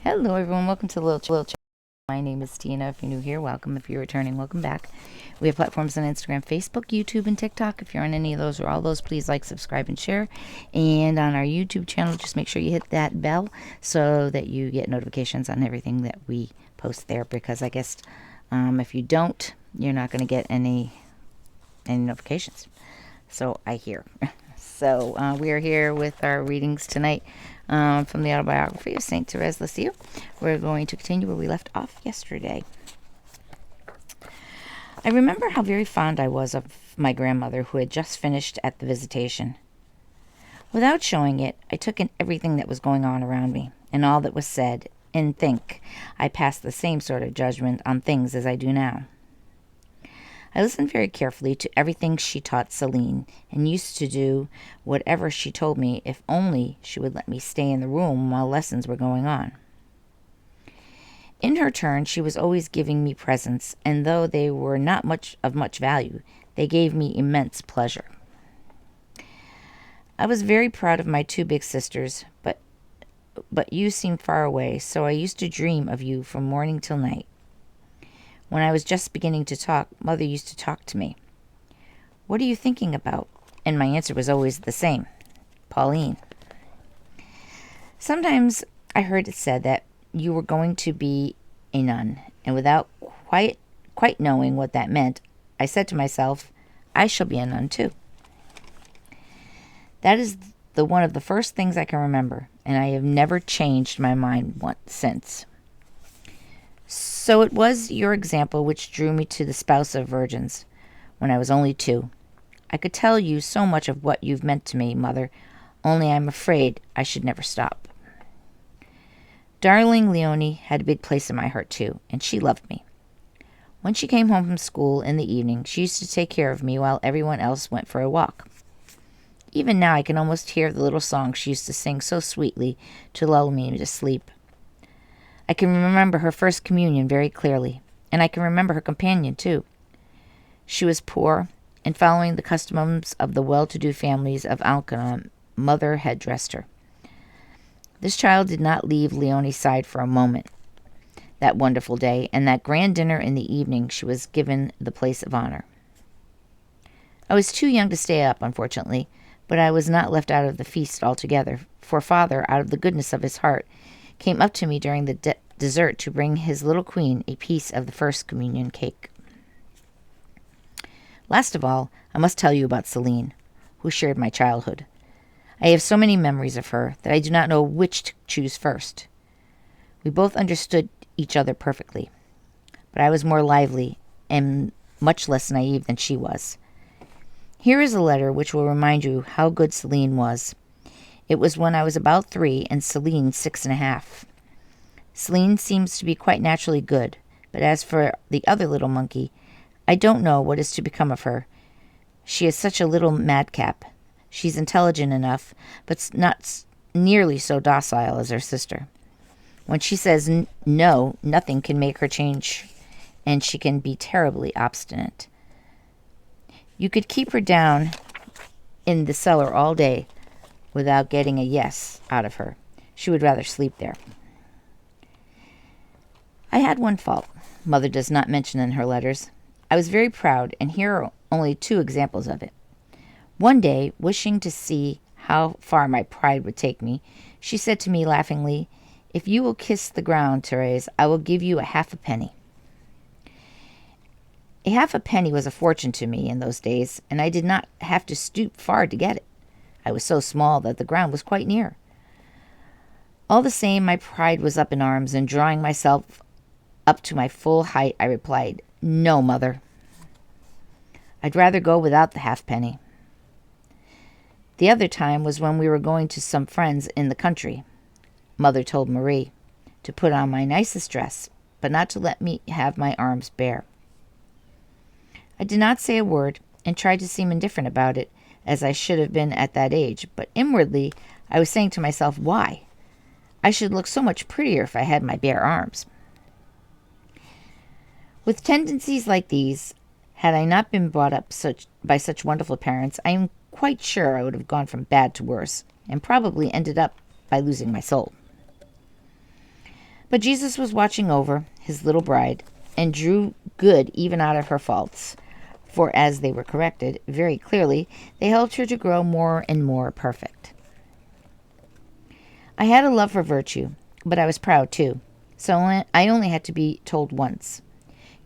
Hello, everyone. Welcome to Little Chat. My name is Tina. If you're new here, welcome. If you're returning, welcome back. We have platforms on Instagram, Facebook, YouTube, and TikTok. If you're on any of those or all those, please like, subscribe, and share. And on our YouTube channel, just make sure you hit that bell so that you get notifications on everything that we post there. Because I guess if you don't, you're not going to get any notifications. So I hear. So we are here with our readings tonight. From the autobiography of Saint Therese Lisieux. We're going to continue where we left off yesterday. I remember how very fond I was of my grandmother, who had just finished at the visitation. Without showing it, I took in everything that was going on around me, and all that was said, and I passed the same sort of judgment on things as I do now. I listened very carefully to everything she taught Celine, and used to do whatever she told me if only she would let me stay in the room while lessons were going on. In her turn, she was always giving me presents, and though they were not much value, they gave me immense pleasure. I was very proud of my two big sisters, but you seem far away, so I used to dream of you from morning till night. When I was just beginning to talk, Mother used to talk to me. "What are you thinking about?" And my answer was always the same: Pauline. Sometimes I heard it said that you were going to be a nun, and without quite knowing what that meant, I said to myself, I shall be a nun too. That is one of the first things I can remember, and I have never changed my mind once since. So it was your example which drew me to the Spouse of Virgins when I was only 2. I could tell you so much of what you've meant to me, Mother, only I'm afraid I should never stop. Darling Leonie had a big place in my heart too, and she loved me. When she came home from school in the evening, she used to take care of me while everyone else went for a walk. Even now I can almost hear the little song she used to sing so sweetly to lull me to sleep. I can remember her first communion very clearly, and I can remember her companion, too. She was poor, and following the customs of the well-to-do families of Ancona, Mother had dressed her. This child did not leave Leonie's side for a moment that wonderful day, and that grand dinner in the evening she was given the place of honor. I was too young to stay up, unfortunately, but I was not left out of the feast altogether, for Father, out of the goodness of his heart, came up to me during the dessert to bring his little queen a piece of the first communion cake. Last of all, I must tell you about Celine, who shared my childhood. I have so many memories of her that I do not know which to choose first. We both understood each other perfectly, but I was more lively and much less naive than she was. Here is a letter which will remind you how good Celine was. It was when I was about 3 and Celine 6.5. Celine seems to be quite naturally good, but as for the other little monkey, I don't know what is to become of her. She is such a little madcap. She's intelligent enough, but not nearly so docile as her sister. When she says no, nothing can make her change, and she can be terribly obstinate. You could keep her down in the cellar all day without getting a yes out of her. She would rather sleep there. I had one fault Mother does not mention in her letters. I was very proud, and here are only 2 examples of it. One day, wishing to see how far my pride would take me, she said to me laughingly, "If you will kiss the ground, Therese, I will give you a half a penny." A half a penny was a fortune to me in those days, and I did not have to stoop far to get it. I was so small that the ground was quite near. All the same, my pride was up in arms, and drawing myself up to my full height, I replied, "No, Mother. I'd rather go without the halfpenny." The other time was when we were going to some friends in the country. Mother told Marie to put on my nicest dress, but not to let me have my arms bare. I did not say a word, and tried to seem indifferent about it, as I should have been at that age, but inwardly I was saying to myself, why? I should look so much prettier if I had my bare arms. With tendencies like these, had I not been brought up by such wonderful parents, I am quite sure I would have gone from bad to worse, and probably ended up by losing my soul. But Jesus was watching over his little bride and drew good even out of her faults. For as they were corrected very clearly, they helped her to grow more and more perfect. I had a love for virtue, but I was proud too. So I only had to be told once,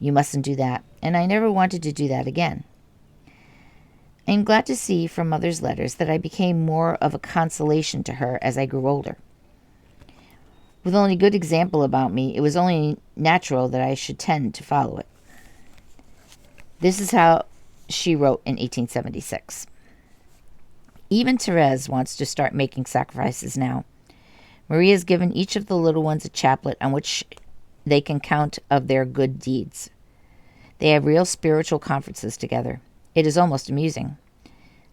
"You mustn't do that," and I never wanted to do that again. I am glad to see from Mother's letters that I became more of a consolation to her as I grew older. With only good example about me, it was only natural that I should tend to follow it. This is how she wrote in 1876. Even Therese wants to start making sacrifices now. Marie has given each of the little ones a chaplet on which they can count of their good deeds. They have real spiritual conferences together. It is almost amusing.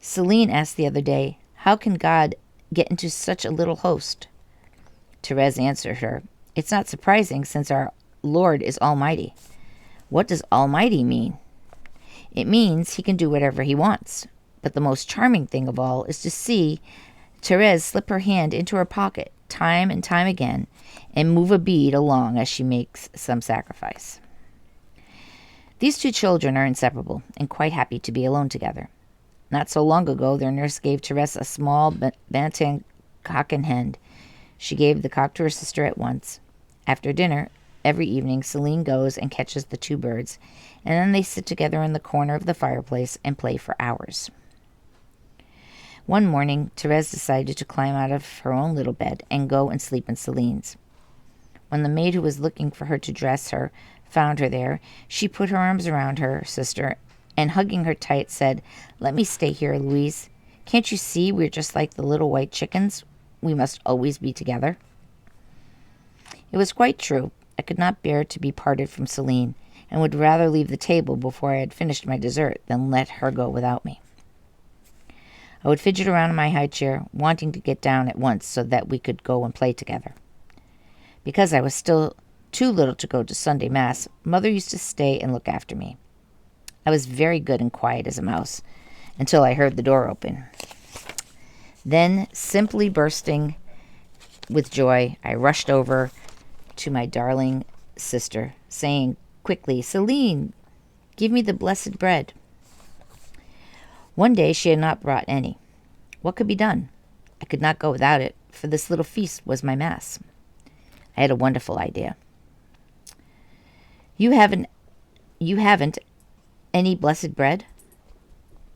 Celine asked the other day, "How can God get into such a little host?" Therese answered her, "It's not surprising, since our Lord is almighty." What does almighty mean? It means he can do whatever he wants. But the most charming thing of all is to see Therese slip her hand into her pocket time and time again and move a bead along as she makes some sacrifice. These two children are inseparable and quite happy to be alone together. Not so long ago, their nurse gave Therese a small bantam cock and hen. She gave the cock to her sister at once. After dinner, every evening, Celine goes and catches the two birds, and then they sit together in the corner of the fireplace and play for hours. One morning, Therese decided to climb out of her own little bed and go and sleep in Celine's. When the maid who was looking for her to dress her found her there, she put her arms around her sister and, hugging her tight, said, "Let me stay here, Louise. Can't you see we're just like the little white chickens? We must always be together." It was quite true. I could not bear to be parted from Celine, and would rather leave the table before I had finished my dessert than let her go without me. I would fidget around in my high chair, wanting to get down at once so that we could go and play together. Because I was still too little to go to Sunday Mass, Mother used to stay and look after me. I was very good and quiet as a mouse until I heard the door open. Then, simply bursting with joy, I rushed over to my darling sister, saying quickly, "Celine, give me the blessed bread." One day she had not brought any. What could be done? I could not go without it, for this little feast was my Mass. I had a wonderful idea. You haven't any blessed bread?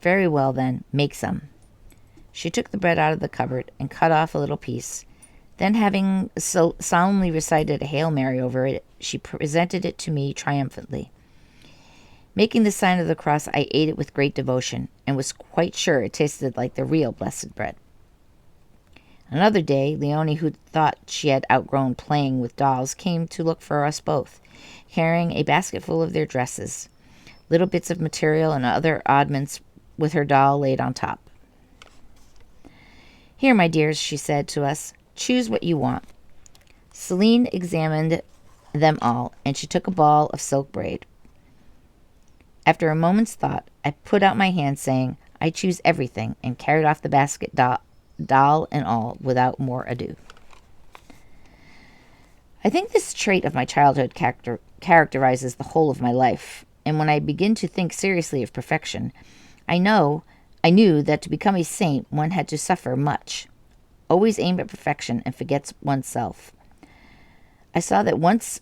Very well, then, make some." She took the bread out of the cupboard and cut off a little piece. Then, having solemnly recited a Hail Mary over it, she presented it to me triumphantly. Making the sign of the cross, I ate it with great devotion, and was quite sure it tasted like the real blessed bread. Another day, Leonie, who thought she had outgrown playing with dolls, came to look for us both, carrying a basket full of their dresses, little bits of material and other oddments, with her doll laid on top. "Here, my dears," she said to us, "choose what you want." Celine examined them all, and she took a ball of silk braid. After a moment's thought, I put out my hand, saying, "I choose everything," and carried off the basket, doll and all, without more ado. I think this trait of my childhood characterizes the whole of my life, and when I begin to think seriously of perfection, I knew that to become a saint one had to suffer much. Always aim at perfection and forgets oneself. I saw that once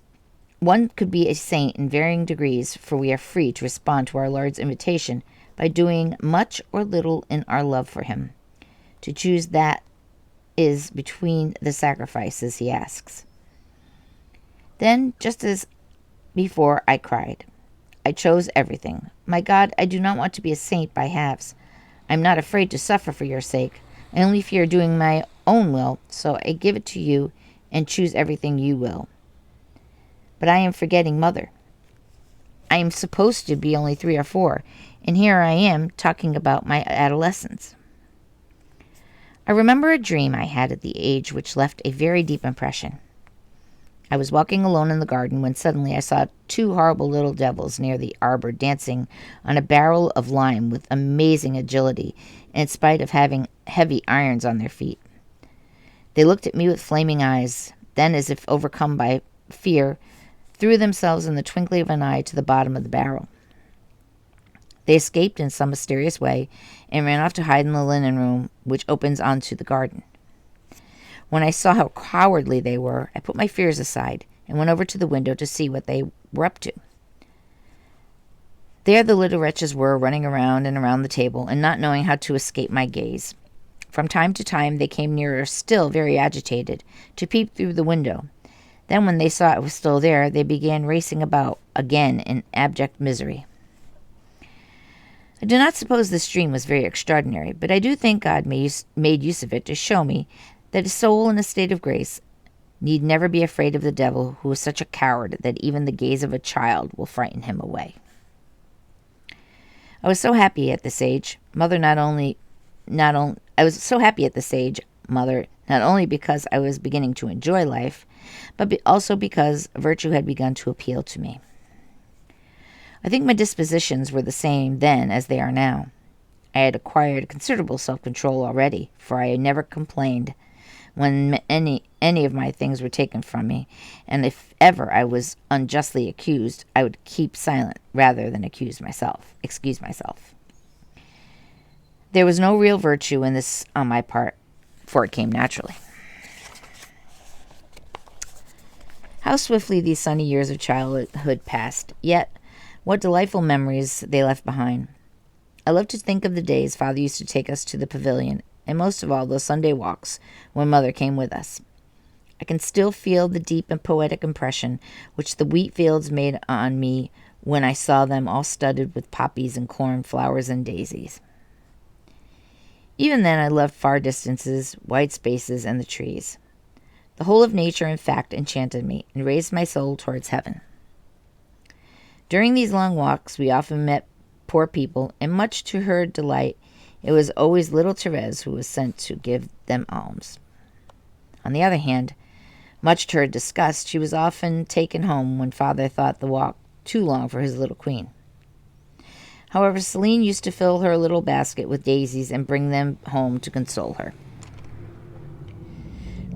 one could be a saint in varying degrees, for we are free to respond to our Lord's invitation by doing much or little in our love for him. To choose that is between the sacrifices he asks. Then, just as before, I cried. I chose everything. My God, I do not want to be a saint by halves. I am not afraid to suffer for your sake. I only fear doing my own will, so I give it to you and choose everything you will. But I am forgetting Mother. I am supposed to be only 3 or 4, and here I am talking about my adolescence. I remember a dream I had at the age which left a very deep impression. I was walking alone in the garden when suddenly I saw 2 horrible little devils near the arbor dancing on a barrel of lime with amazing agility, in spite of having heavy irons on their feet. They looked at me with flaming eyes. Then, as if overcome by fear threw themselves in the twinkling of an eye to the bottom of the barrel. They escaped in some mysterious way and ran off to hide in the linen room, which opens onto the garden. When I saw how cowardly they were, I put my fears aside and went over to the window to see what they were up to. There the little wretches were, running around and around the table and not knowing how to escape my gaze. From time to time they came nearer, still very agitated, to peep through the window. Then when they saw it was still there, they began racing about again in abject misery. I do not suppose this dream was very extraordinary, but I do think God made use of it to show me that a soul in a state of grace need never be afraid of the devil, who is such a coward that even the gaze of a child will frighten him away. I was so happy at this age, mother, not only because I was beginning to enjoy life, but also because virtue had begun to appeal to me. I think my dispositions were the same then as they are now. I had acquired considerable self-control already, for I never complained when any of my things were taken from me, and if ever I was unjustly accused, I would keep silent rather than excuse myself. There was no real virtue in this on my part, for it came naturally. How swiftly these sunny years of childhood passed, yet what delightful memories they left behind. I love to think of the days Father used to take us to the pavilion, and most of all those Sunday walks when Mother came with us. I can still feel the deep and poetic impression which the wheat fields made on me when I saw them all studded with poppies and corn, flowers and daisies. Even then I loved far distances, wide spaces, and the trees. The whole of nature, in fact, enchanted me and raised my soul towards heaven. During these long walks we often met poor people, and much to her delight, it was always little Therese who was sent to give them alms. On the other hand, much to her disgust, she was often taken home when Father thought the walk too long for his little queen. However, Celine used to fill her little basket with daisies and bring them home to console her.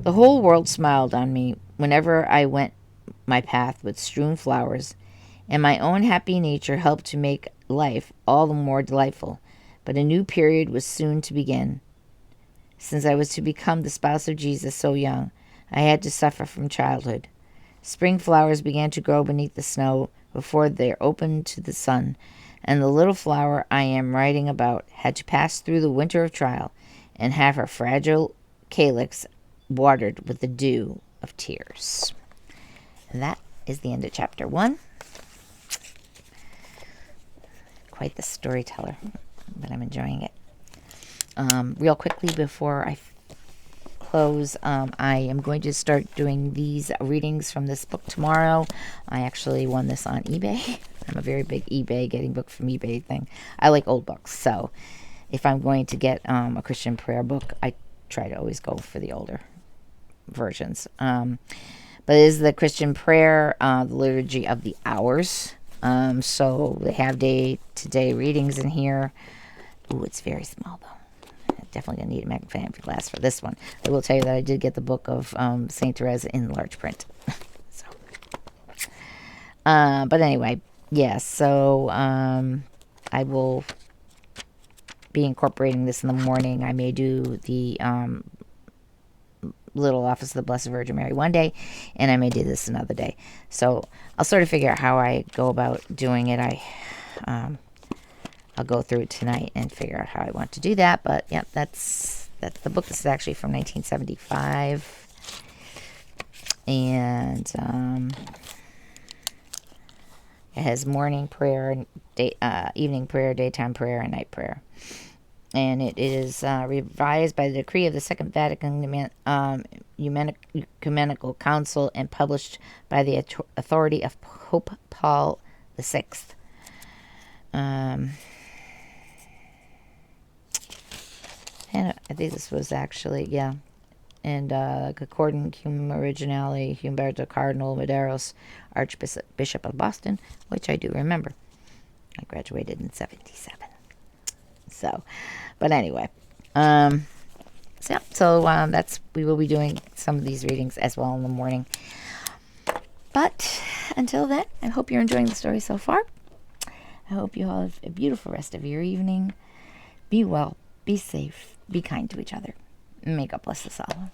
The whole world smiled on me whenever I went my path with strewn flowers, and my own happy nature helped to make life all the more delightful. But a new period was soon to begin. Since I was to become the spouse of Jesus so young, I had to suffer from childhood. Spring flowers began to grow beneath the snow before they opened to the sun, and the little flower I am writing about had to pass through the winter of trial and have her fragile calyx watered with the dew of tears. And that is the end of chapter 1. Quite the storyteller, but I'm enjoying it. Real quickly before I close, I am going to start doing these readings from this book tomorrow. I actually won this on eBay. I'm a very big eBay, getting book from eBay thing. I like old books, so if I'm going to get a Christian prayer book, I try to always go for the older versions. But it is the Christian prayer, the Liturgy of the Hours. So they have day-to-day readings in here. Ooh, it's very small, though. I'm definitely going to need a magnifying glass for this one. I will tell you that I did get the book of St. Therese in large print. So, but anyway, yes, so I will be incorporating this in the morning. I may do the Little Office of the Blessed Virgin Mary one day, and I may do this another day. So I'll sort of figure out how I go about doing it. I'll go through it tonight and figure out how I want to do that. But yeah, that's the book. This is actually from 1975, and it has morning prayer, evening prayer, daytime prayer, and night prayer. And it is revised by the decree of the Second Vatican Ecumenical Council and published by the authority of Pope Paul VI. And I think this was actually, yeah. And Concordant Cum Originale Humberto Cardinal Medeiros, Archbishop of Boston, which I do remember. I graduated in 77. So, but anyway, so we will be doing some of these readings as well in the morning. But until then, I hope you're enjoying the story so far. I hope you all have a beautiful rest of your evening. Be well, be safe, be kind to each other. May God bless us all.